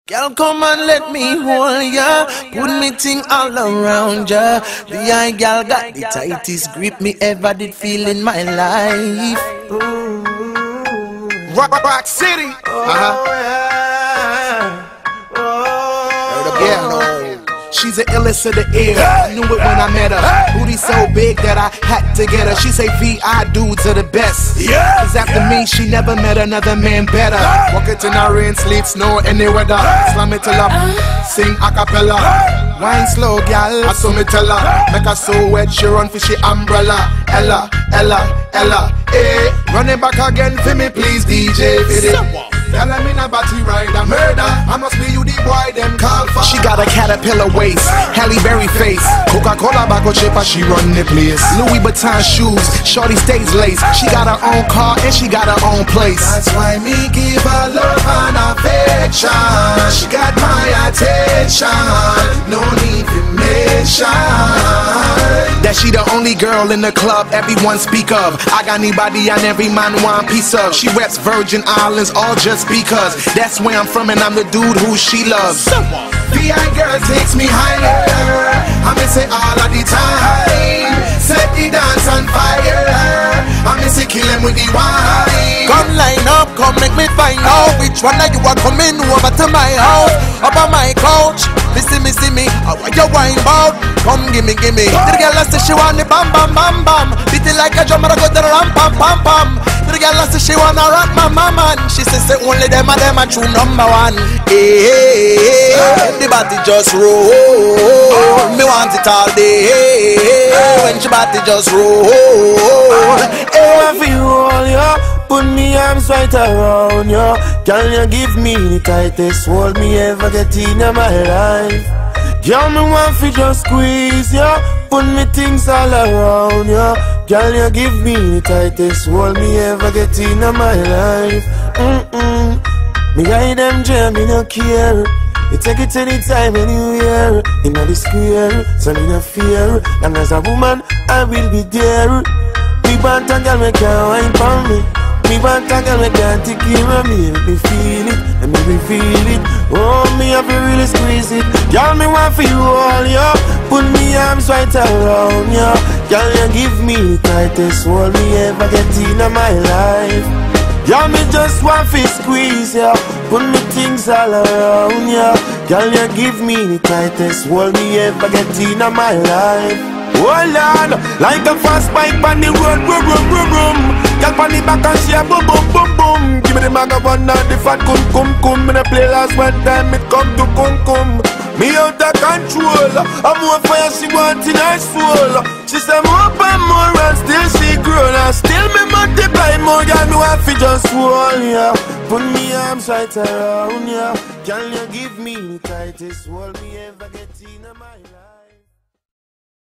Girl, come and let me hold ya. Put me thing all around ya. The eye girl got the tightest grip me ever did feel in my life. Rock City. She's the illest of the air. I knew it when I met her. Booty so big that I had to get her. She say VI dudes are the best. Cause after me, she never met another man better. Walk it in her rain, sleet, snow, any weather. Slam it till I sing a cappella. Wine slow, gal, I saw me tell her. Make her so wet, she run for she umbrella. Ella, Ella, Ella, eh. Run it back again for me, please, DJ. Girl, I'm in a body ride, a murder. I must be you the boy, them call for. She got a caterpillar waist, Halle Berry face, Coca-Cola bottle chipper, she run the place. Louis Vuitton shoes, shorty stays lace. She got her own car and she got her own place. That's why me give her love and affection. She got my attention, no need to mention that she the only girl in the club everyone speak of. I got anybody and every man want piece of. She reps Virgin Islands all just because that's where I'm from and I'm the dude who she loves. VI girl takes me higher, I miss it all of the time. Set the dance on fire, I miss it kill him with the wine. Come line up, come make me find out which one of you are coming over to my house. Up on my couch, see me, how you wine bout? Come gimme. The girl say she want the bam bam bam bam. Beat it like a drummer, go to the ram pam pam pam. The girl say she wanna rock my mama, and she say only them a true number one. Hey, the body just roll. Me want it all day. When she body just roll. I feel all ya. Put me arms right around you. Can you give me the tightest hold me ever get in my life? Girl, me want to just squeeze ya. Put me things all around ya. Can you give me the tightest hold me ever get in my life? Me guide them jam, me no care. You take it anytime, anywhere. In the square, so me no fear. And as a woman, I will be there. Me want a girl, me can't wine for me. Me want a girl, me can't take care of me. Let me feel it, let me feel it. Oh, me have to really squeeze it. Girl, me want for you all, yo. Put me arms right around you. Girl, you give me the tightest hold me ever get in my life. Girl, me just want to squeeze ya. Put me things all around ya. Girl, you give me the tightest hold me ever get in my life. Hold on, like a fast bike on the road, vroom. Girl, on the back and she a boom. Give me the magavan and the fat cum. Me the play last one time, it come to cum. Me out of control, I'm more fire she want in her soul. She say more and more and still she grown. And still me multiply more, girl, me want fi just hold ya. Put me arms right around ya. Can you give me the tightest hold me ever get in my life?